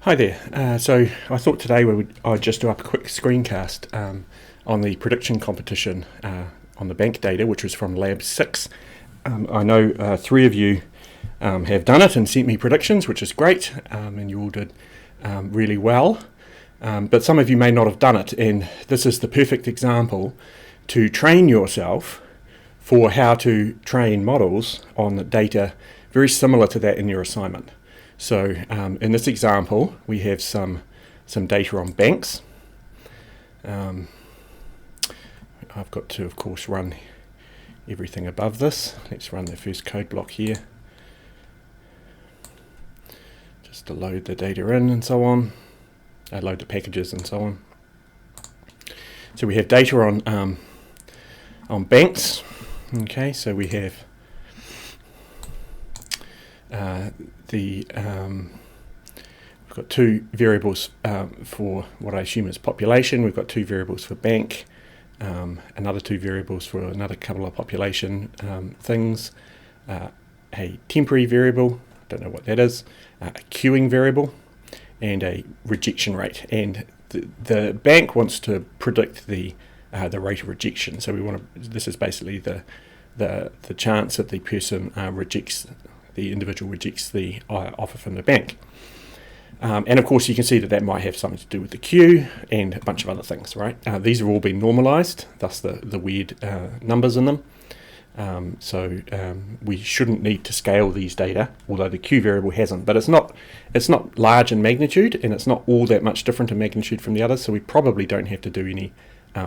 Hi there. So I thought today I'd just do up a quick screencast on the prediction competition on the bank data, which was from Lab 6. I know 3 of you have done it and sent me predictions, which is great, and you all did really well. But some of you may not have done it, and this is the perfect example to train yourself for how to train models on the data very similar to that in your assignment. So in this example, we have some data on banks. I've got to, of course, run everything above this. Let's run the first code block here, just to load the data in and so on, load the packages and so on. So we have data on banks. Okay, so we have we've got 2 variables for what I assume is population. We've got 2 variables for bank, another 2 variables for another couple of population things, a temporary variable, don't know what that is, a queuing variable, and a rejection rate. And the bank wants to predict the rate of rejection. So we want to. This is basically the chance that the person the individual rejects the offer from the bank. And of course you can see that might have something to do with the queue and a bunch of other things, right? These have all been normalized, thus the weird numbers in them. So we shouldn't need to scale these data, although the queue variable hasn't. But it's not large in magnitude, and it's not all that much different in magnitude from the others, so we probably don't have to do any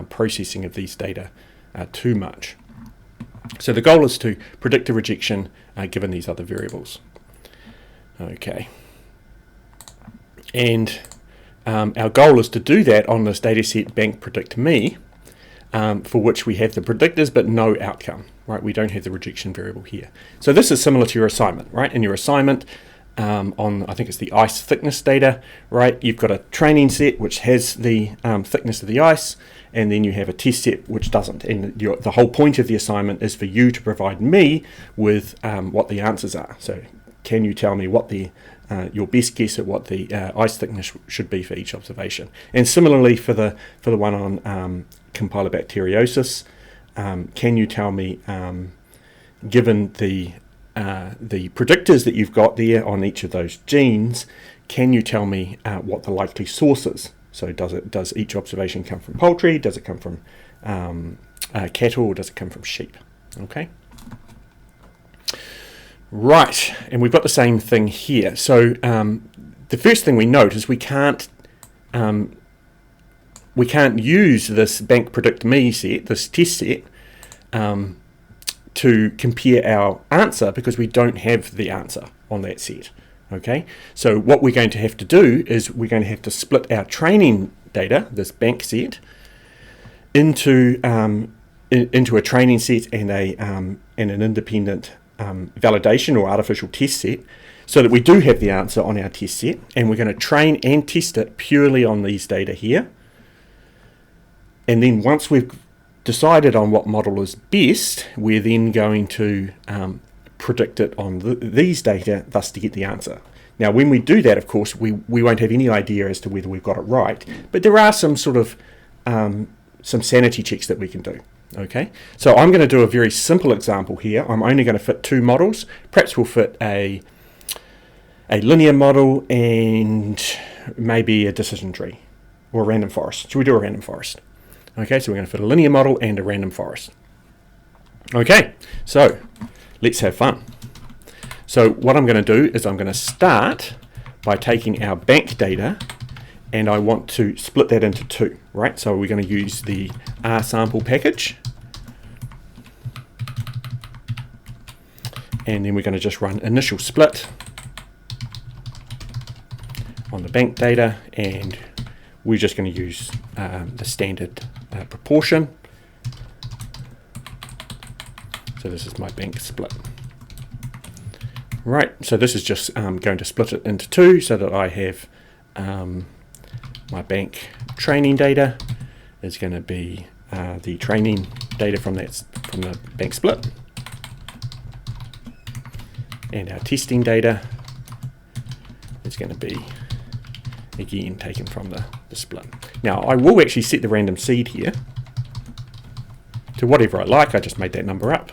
processing of these data too much. So the goal is to predict a rejection given these other variables. Okay. And our goal is to do that on this dataset bank predict me, for which we have the predictors but no outcome, right? We don't have the rejection variable here. So this is similar to your assignment, right? In your assignment, on I think it's the ice thickness data, right? You've got a training set which has the thickness of the ice, and then you have a test set which doesn't. And the whole point of the assignment is for you to provide me with what the answers are. So can you tell me what your best guess at what the ice thickness should be for each observation? And similarly for the one on Campylobacteriosis, can you tell me, given the predictors that you've got there on each of those genes, can you tell me what the likely source is? So does each observation come from poultry? Does it come from cattle? Or does it come from sheep? Okay. Right, and we've got the same thing here. So the first thing we note is we can't use this bank predict me set, this test set, to compare our answer because we don't have the answer on that set. Okay, so what we're going to have to do is we're going to have to split our training data, this bank set, into a training set and an independent validation or artificial test set, so that we do have the answer on our test set, and we're going to train and test it purely on these data here. And then once we've decided on what model is best, we're then going to predict it on these data, thus to get the answer. Now when we do that, of course, we won't have any idea as to whether we've got it right, but there are some sort of some sanity checks that we can do. Okay, so I'm going to do a very simple example here. I'm only going to fit 2 models. Perhaps we'll fit a linear model and maybe a decision tree or a random forest. Should we do a random forest? Okay, so we're going to fit a linear model and a random forest. Okay, so let's have fun. So what I'm going to do is I'm going to start by taking our bank data, and I want to split that into 2, right? So we're going to use the R sample package, and then we're going to just run initial split on the bank data, and we're just going to use the standard proportion. So this is my bank split. Right, so this is just going to split it into 2 so that I have my bank training data is going to be the training data from the bank split, and our testing data is going to be again taken from the split. Now I will actually set the random seed here to whatever I like. I just made that number up,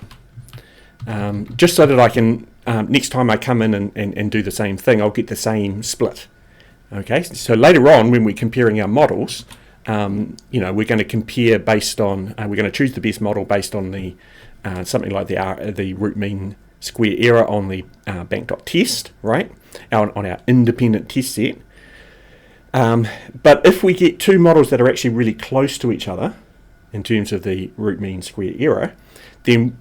just so that I can, next time I come in and do the same thing, I'll get the same split. Okay, so later on when we're comparing our models, we're going to compare based on, we're going to choose the best model based on the something like the root mean square error on the bank.test, right, on our independent test set. But if we get two models that are actually really close to each other in terms of the root mean square error, then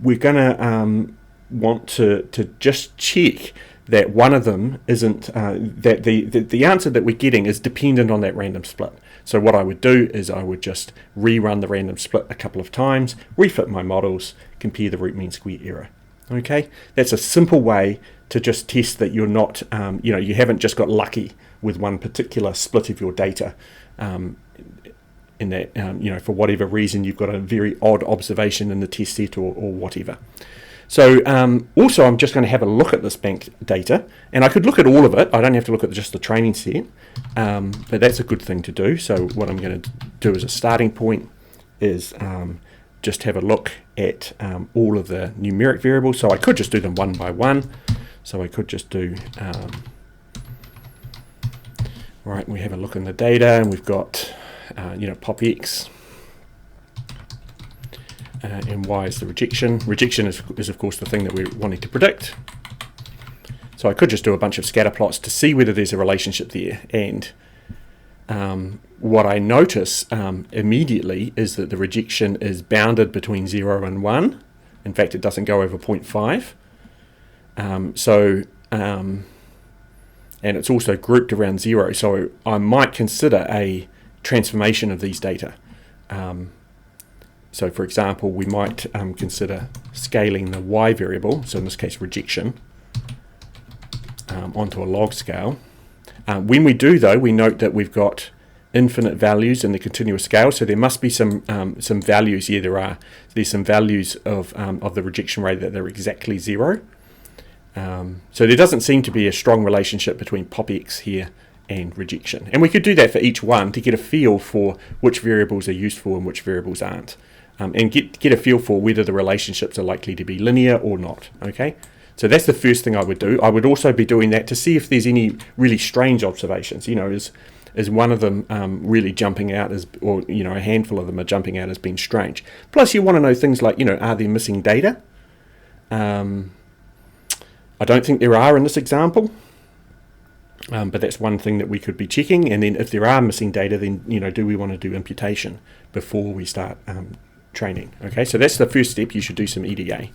we're going to want to just check that one of them isn't, that the answer that we're getting is dependent on that random split. So what I would do is I would just rerun the random split a couple of times, refit my models, compare the root mean square error. Okay, that's a simple way to just test that you're not, you haven't just got lucky with one particular split of your data, in that, for whatever reason you've got a very odd observation in the test set or whatever. So also I'm just going to have a look at this bank data, and I could look at all of it. I don't have to look at just the training set, but that's a good thing to do. So what I'm going to do as a starting point is just have a look at all of the numeric variables. So I could just do them one by one. So I could just do, right, we have a look in the data, and we've got, pop X, and Y is the rejection. Rejection is of course the thing that we're wanting to predict. So I could just do a bunch of scatter plots to see whether there's a relationship there, and what I notice immediately is that the rejection is bounded between 0 and 1. In fact, it doesn't go over 0.5. And it's also grouped around 0, so I might consider a transformation of these data. So for example, we might consider scaling the Y variable, so in this case rejection, onto a log scale. When we do though, we note that we've got infinite values in the continuous scale, so there must be some values. Yeah, there's some values of the rejection rate that are exactly 0. So there doesn't seem to be a strong relationship between pop X here and rejection. And we could do that for each one to get a feel for which variables are useful and which variables aren't. And get a feel for whether the relationships are likely to be linear or not. Okay, so that's the first thing I would do. I would also be doing that to see if there's any really strange observations. Is one of them really jumping out as, or a handful of them are jumping out as being strange. Plus, you want to know things like, are there missing data? I don't think there are in this example, but that's one thing that we could be checking. And then if there are missing data, then do we want to do imputation before we start training? Okay, so that's the first step. You should do some EDA.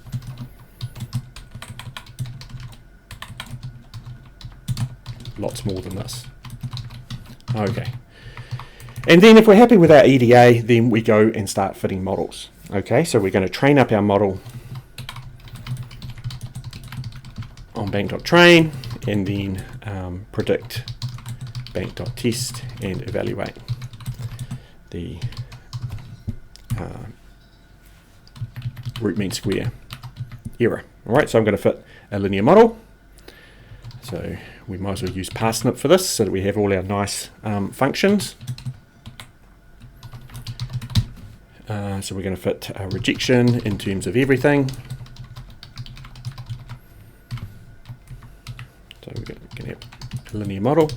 Lots more than this. Okay, and then if we're happy with our EDA, then we go and start fitting models. Okay, so we're going to train up our model on bank.train, and then predict bank.test and evaluate the root mean square error. All right, so I'm going to fit a linear model. So we might as well use parsnip for this so that we have all our nice functions. So we're going to fit a rejection in terms of everything. So we're going to have a linear model.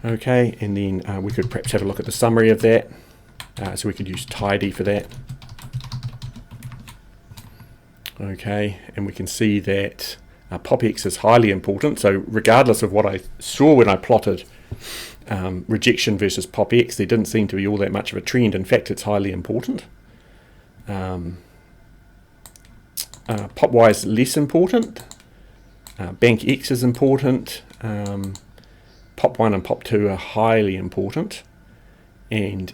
Okay, and then we could perhaps have a look at the summary of that. So we could use tidy for that. Okay, and we can see that pop X is highly important. So regardless of what I saw when I plotted rejection versus pop X, there didn't seem to be all that much of a trend. In fact, it's highly important. Pop Y is less important. Bank X is important. Pop 1 and pop 2 are highly important. And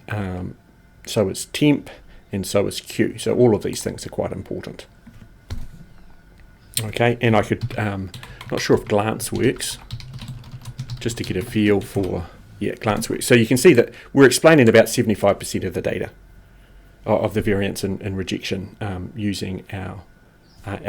so is temp, and so is Q. So all of these things are quite important. Okay, and I could, not sure if glance works, just to get a feel for, yeah, glance works. So you can see that we're explaining about 75% of the data, of the variance and rejection using our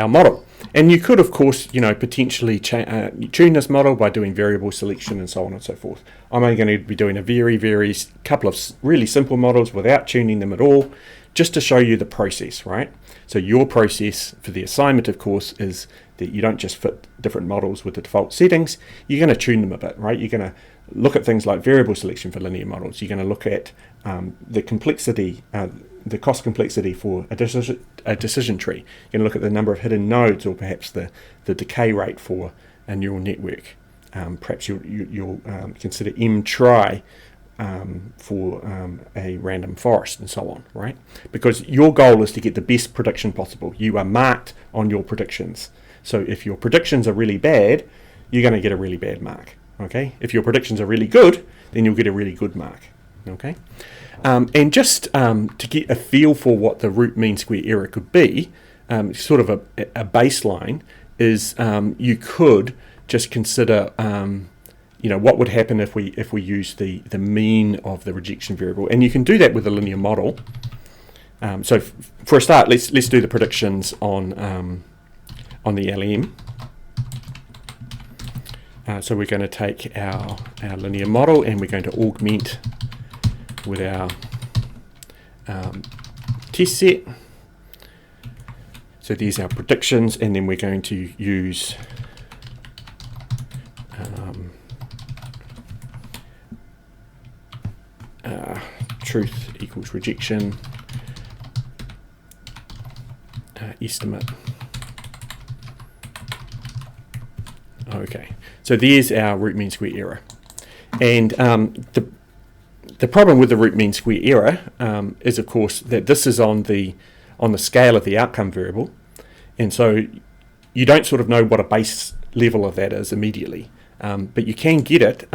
model. And you could, of course, potentially tune this model by doing variable selection and so on and so forth. I'm only going to be doing a very couple of really simple models without tuning them at all, just to show you the process, right? So your process for the assignment, of course, is that you don't just fit different models with the default settings. You're going to tune them a bit, right? You're going to look at things like variable selection for linear models. You're going to look at the complexity, the cost complexity for a decision tree. You're going to look at the number of hidden nodes, or perhaps the decay rate for a neural network. Perhaps you'll consider M-try for a random forest and so on, right? Because your goal is to get the best prediction possible. You are marked on your predictions. So if your predictions are really bad, you're going to get a really bad mark, okay? If your predictions are really good, then you'll get a really good mark, okay? And just to get a feel for what the root mean square error could be, sort of a baseline is you could just consider what would happen if we use the mean of the rejection variable, and you can do that with a linear model. So for a start, let's do the predictions on the LM. So we're going to take our linear model and we're going to augment with our test set. So these are our predictions, and then we're going to use truth equals rejection estimate. Okay, so there's our root mean square error, and the problem with the root mean square error is, of course, that this is on the scale of the outcome variable, and so you don't sort of know what a base level of that is immediately, but you can get it.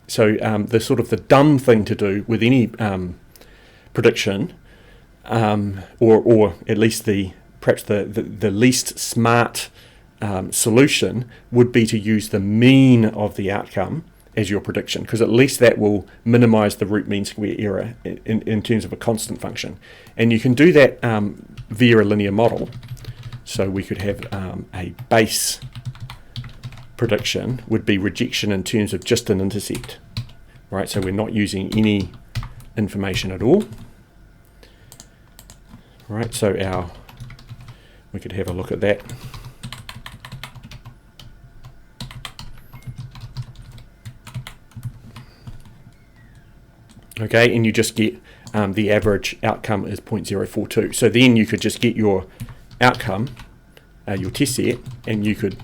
So the sort of the dumb thing to do with any prediction, or at least perhaps the least smart solution, would be to use the mean of the outcome as your prediction, because at least that will minimize the root mean square error in terms of a constant function. And you can do that via a linear model. So we could have a base prediction would be rejection in terms of just an intercept, right? So we're not using any information at all, right? So we could have a look at that. Okay, and you just get the average outcome is 0.042. So then you could just get your outcome, your test set, and you could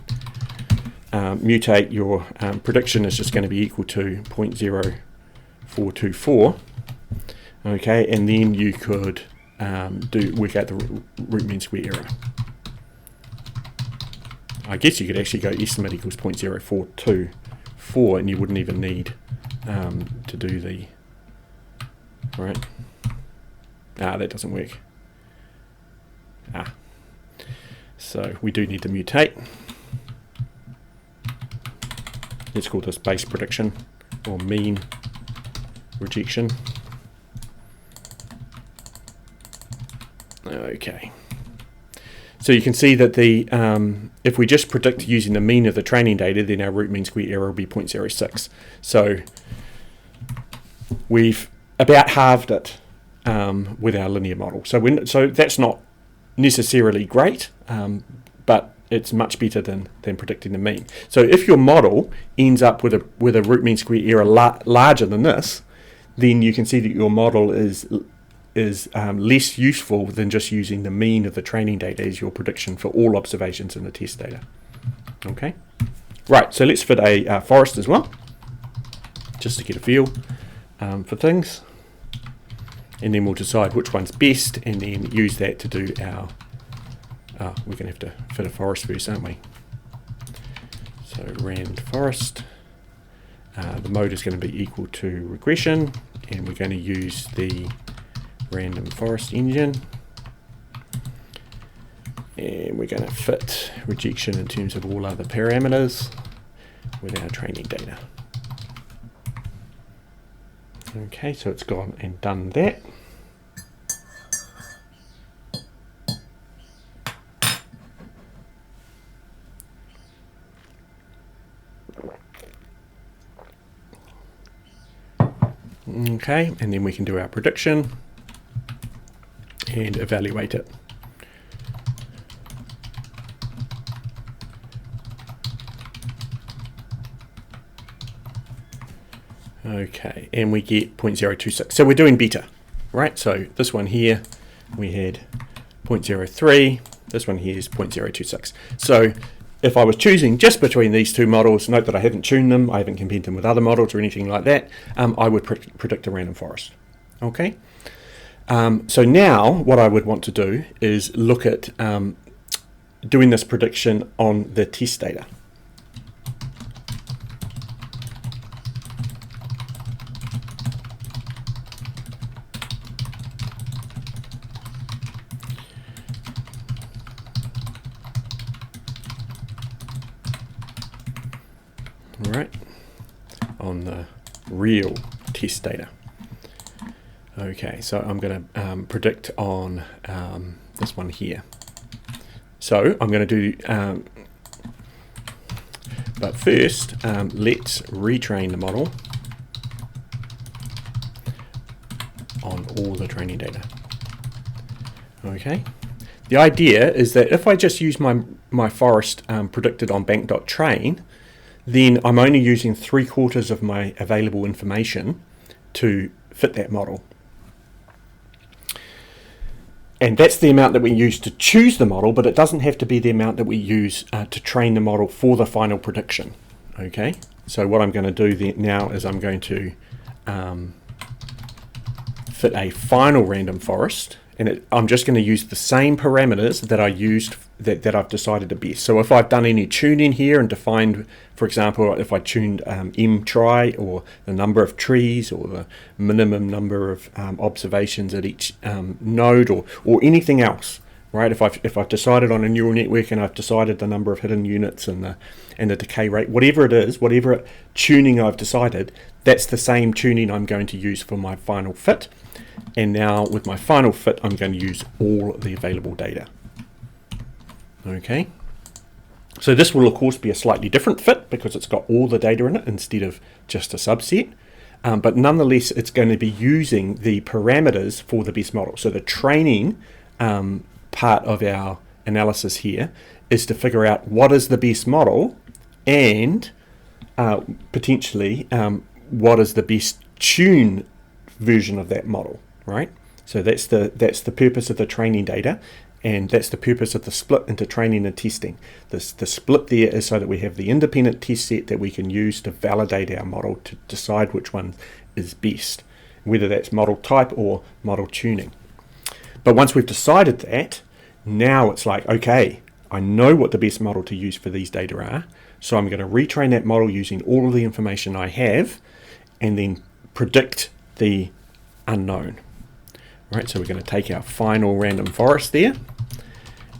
mutate your prediction is just going to be equal to 0.0424. Okay, and then you could work out the root mean square error. I guess you could actually go estimate equals 0.0424, and you wouldn't even need to do the right. That doesn't work. So we do need to mutate. Let's call this base prediction or mean rejection. Okay. So you can see that if we just predict using the mean of the training data, then our root mean square error will be 0.06. So we've about halved it with our linear model. So that's not necessarily great, but it's much better than predicting the mean. So if your model ends up with a root mean square error larger than this, then you can see that your model is less useful than just using the mean of the training data as your prediction for all observations in the test data. Okay, right. So let's fit a forest as well, just to get a feel for things, and then we'll decide which one's best, and then use that to do our. We're going to have to fit a forest first, aren't we? So rand forest. The mode is going to be equal to regression, and we're going to use the random forest engine, and we're going to fit rejection in terms of all other parameters with our training data. Okay, so it's gone and done that. Okay, and then we can do our prediction and evaluate it. Okay, and we get 0.026. So we're doing better, right? So this one here, we had 0.03. This one here is 0.026. So if I was choosing just between these two models, note that I haven't tuned them, I haven't compared them with other models or anything like that, I would predict a random forest. Okay. So now what I would want to do is look at doing this prediction on the test data. Right, on the real test data. Okay, so I'm going to predict on this one here. So I'm going to do, but first let's retrain the model on all the training data. Okay, the idea is that if I just use my forest predicted on bank.train, then I'm only using 3/4 of my available information to fit that model. And that's the amount that we use to choose the model, but it doesn't have to be the amount that we use to train the model for the final prediction. Okay, so what I'm going to do now is I'm going to fit a final random forest, and I'm just going to use the same parameters that I used that I've decided to best. So if I've done any tuning here and defined, for example, if I tuned M try, or the number of trees, or the minimum number of observations at each node, or anything else, right? If I've decided on a neural network and I've decided the number of hidden units and the decay rate, whatever it is, whatever tuning I've decided, that's the same tuning I'm going to use for my final fit. And now with my final fit, I'm going to use all the available data. Okay, so this will of course be a slightly different fit because it's got all the data in it instead of just a subset, but nonetheless it's going to be using the parameters for the best model. So the training part of our analysis here is to figure out what is the best model and potentially what is the best tune version of that model, right? So that's the purpose of the training data. And that's the purpose of the split into training and testing. The split there is so that we have the independent test set that we can use to validate our model to decide which one is best, whether that's model type or model tuning. But once we've decided that, now it's like, okay, I know what the best model to use for these data are, so I'm going to retrain that model using all of the information I have and then predict the unknown. Right, so we're going to take our final random forest there,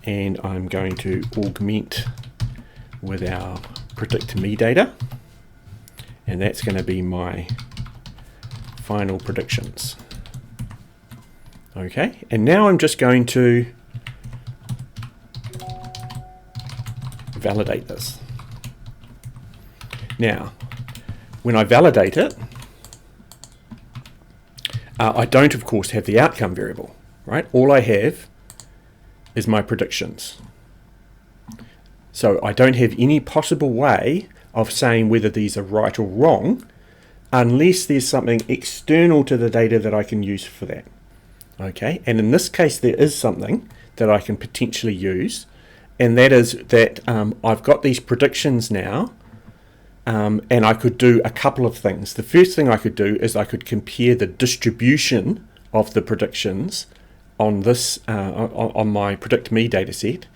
and I'm going to augment with our predict me data, and that's going to be my final predictions. Okay, and now I'm just going to validate this. Now, when I validate it, I don't, of course, have the outcome variable, right? All I have is my predictions. So I don't have any possible way of saying whether these are right or wrong unless there's something external to the data that I can use for that. Okay, and in this case there is something that I can potentially use, and that is that I've got these predictions now. And I could do a couple of things. The first thing I could do is I could compare the distribution of the predictions on this on my predict me data set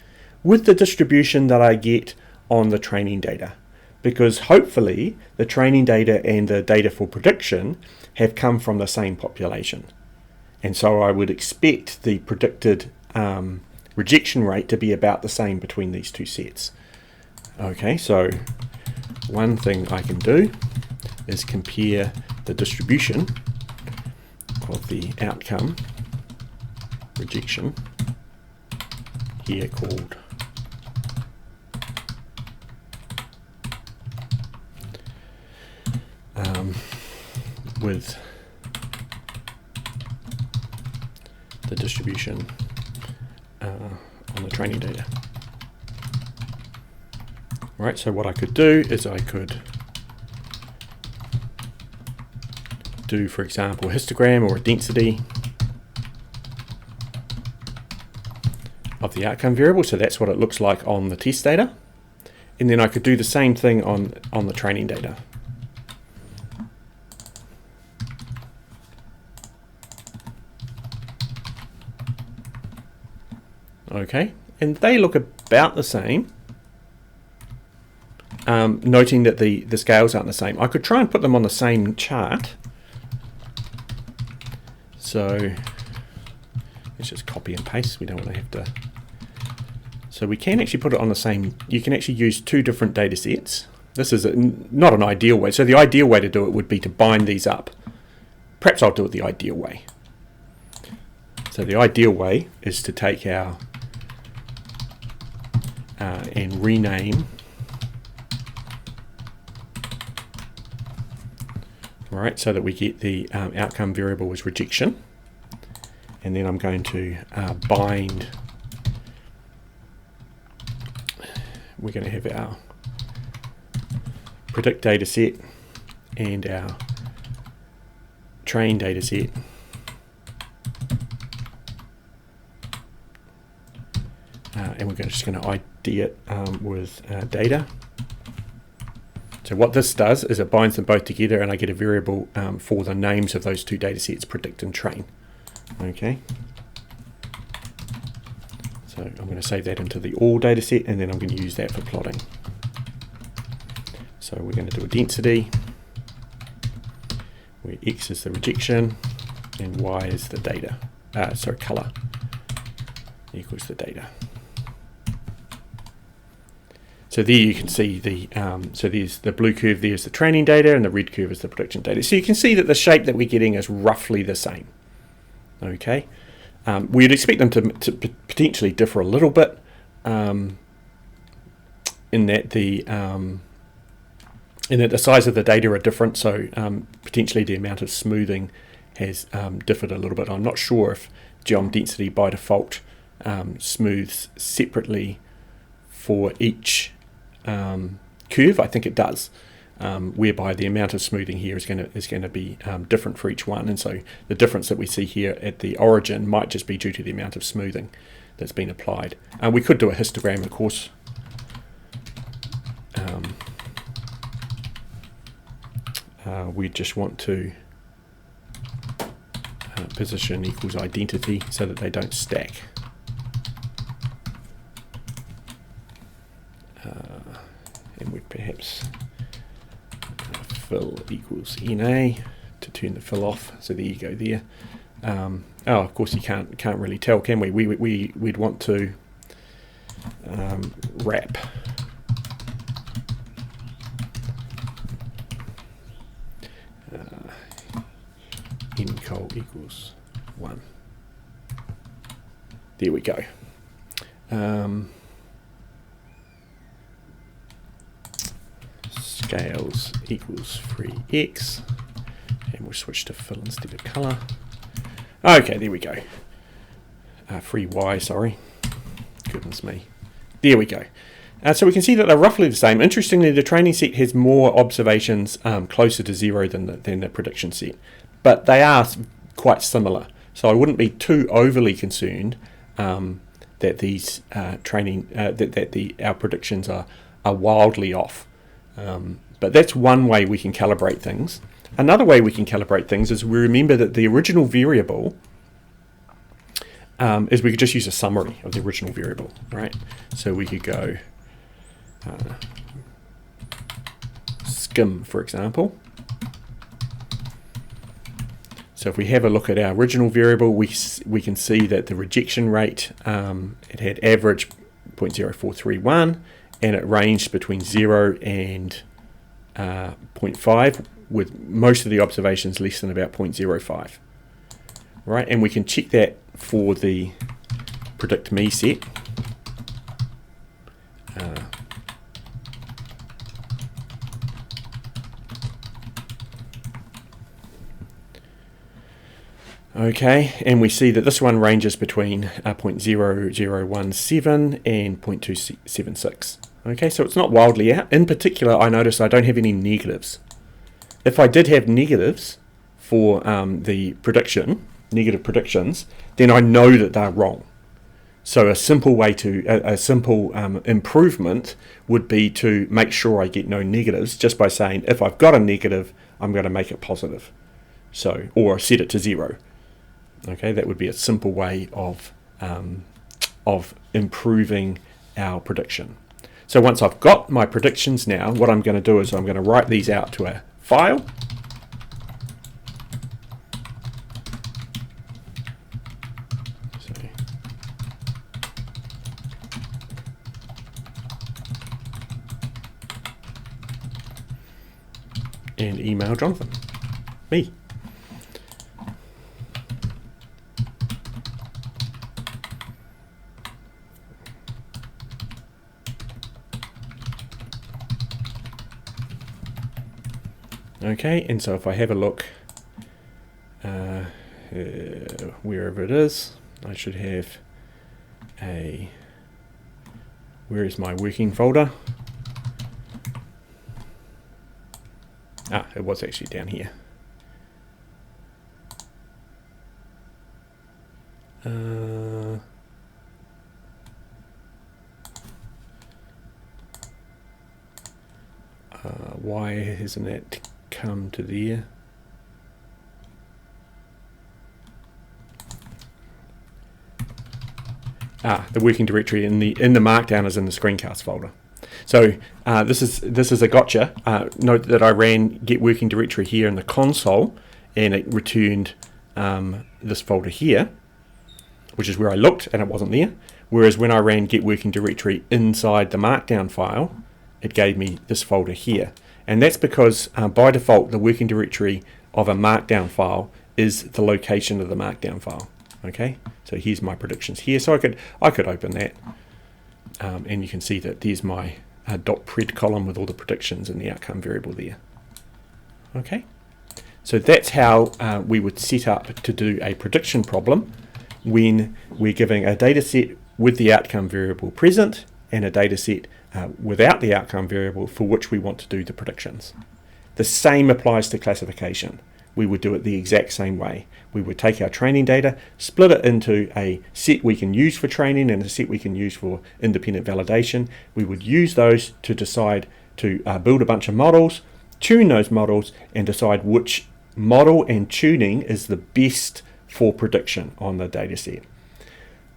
with the distribution that I get on the training data, because hopefully the training data and the data for prediction have come from the same population, and so I would expect the predicted rejection rate to be about the same between these two sets. Okay, so one thing I can do is compare the distribution of the outcome rejection, here called with the distribution on the training data. Right, so what I could do is I could do, for example, a histogram or a density of the outcome variable, so that's what it looks like on the test data. And then I could do the same thing on the training data. Okay, and they look about the same, noting that the scales aren't the same. I could try and put them on the same chart. So let's just copy and paste. We don't want to have to. So we can actually put it on the same. You can actually use two different data sets. This is not an ideal way. So the ideal way to do it would be to bind these up. Perhaps I'll do it the ideal way. So the ideal way is to take our and rename. Right, so that we get the outcome variable as rejection, and then I'm going to bind. We're going to have our predict data set and our train data set, and we're just going to ID it with data. So what this does is it binds them both together, and I get a variable for the names of those two data sets, predict and train. Okay. So I'm going to save that into the all data set, and then I'm going to use that for plotting. So we're going to do a density, where X is the rejection, and Y is the data. Color equals the data. So there you can see the, so there's the blue curve, there's the training data, and the red curve is the prediction data. So you can see that the shape that we're getting is roughly the same. Okay, we'd expect them to potentially differ a little bit in that the size of the data are different. So potentially the amount of smoothing has differed a little bit. I'm not sure if geom density by default smooths separately for each curve. I think it does, whereby the amount of smoothing here is going to be different for each one, and so the difference that we see here at the origin might just be due to the amount of smoothing that's been applied. We could do a histogram, of course. We just want to position equals identity so that they don't stack. And we'd perhaps fill equals NA to turn the fill off. So there you go there. Oh, of course you can't really tell, can we? We'd want to wrap ncol equals 1. There we go. Scales equals 3x, and we'll switch to fill instead of color. Okay, there we go. Free y, sorry. Goodness me. There we go. So we can see that they're roughly the same. Interestingly, the training set has more observations closer to 0 than the prediction set, but they are quite similar. So I wouldn't be too overly concerned that these our predictions are wildly off. But that's one way we can calibrate things. Another way we can calibrate things is we remember that the original variable is we could just use a summary of the original variable, right? So we could go skim, for example. So if we have a look at our original variable, we can see that the rejection rate, it had average 0.0431, and it ranged between 0 and 0.5, with most of the observations less than about 0.05. Right, and we can check that for the predict me set. Okay, and we see that this one ranges between 0.0017 and 0.276. Okay, so it's not wildly out. In particular, I notice I don't have any negatives. If I did have negatives for the prediction, negative predictions, then I know that they're wrong. So a simple way to, a simple improvement would be to make sure I get no negatives just by saying, if I've got a negative, I'm going to make it positive. So, or set it to 0. Okay, that would be a simple way of improving our prediction. So once I've got my predictions now, what I'm going to do is I'm going to write these out to a file. And email Jonathan, me. Okay, and so if I have a look, wherever it is, I should have a, where is my working folder? Ah, it was actually down here. Why hasn't that come to there? The working directory in the markdown is in the screencast folder. So this is a gotcha. Note that I ran get working directory here in the console, and it returned this folder here, which is where I looked and it wasn't there. Whereas when I ran get working directory inside the markdown file, it gave me this folder here. And that's because by default the working directory of a markdown file is the location of the markdown file. Okay, so here's my predictions here. So I could open that, and you can see that there's my .pred column with all the predictions and the outcome variable there. Okay, so that's how we would set up to do a prediction problem when we're giving a data set with the outcome variable present and a data set without the outcome variable for which we want to do the predictions. The same applies to classification. We would do it the exact same way. We would take our training data, split it into a set we can use for training and a set we can use for independent validation. We would use those to decide to build a bunch of models, tune those models, and decide which model and tuning is the best for prediction on the data set.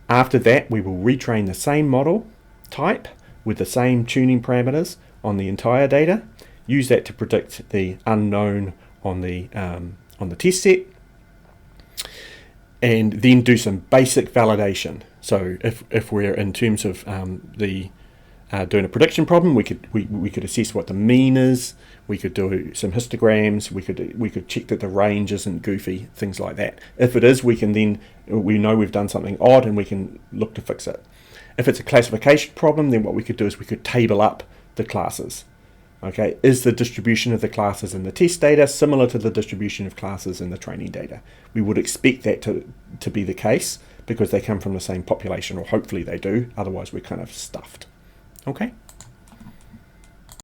After that, we will retrain the same model type with the same tuning parameters on the entire data, use that to predict the unknown on the test set, and then do some basic validation. So if we're in terms of doing a prediction problem, we could assess what the mean is. We could do some histograms. We could check that the range isn't goofy, things like that. If it is, we know we've done something odd and we can look to fix it. If it's a classification problem, then what we could do is we could table up the classes. Okay, is the distribution of the classes in the test data similar to the distribution of classes in the training data? We would expect that to be the case because they come from the same population, or hopefully they do, otherwise we're kind of stuffed. Okay.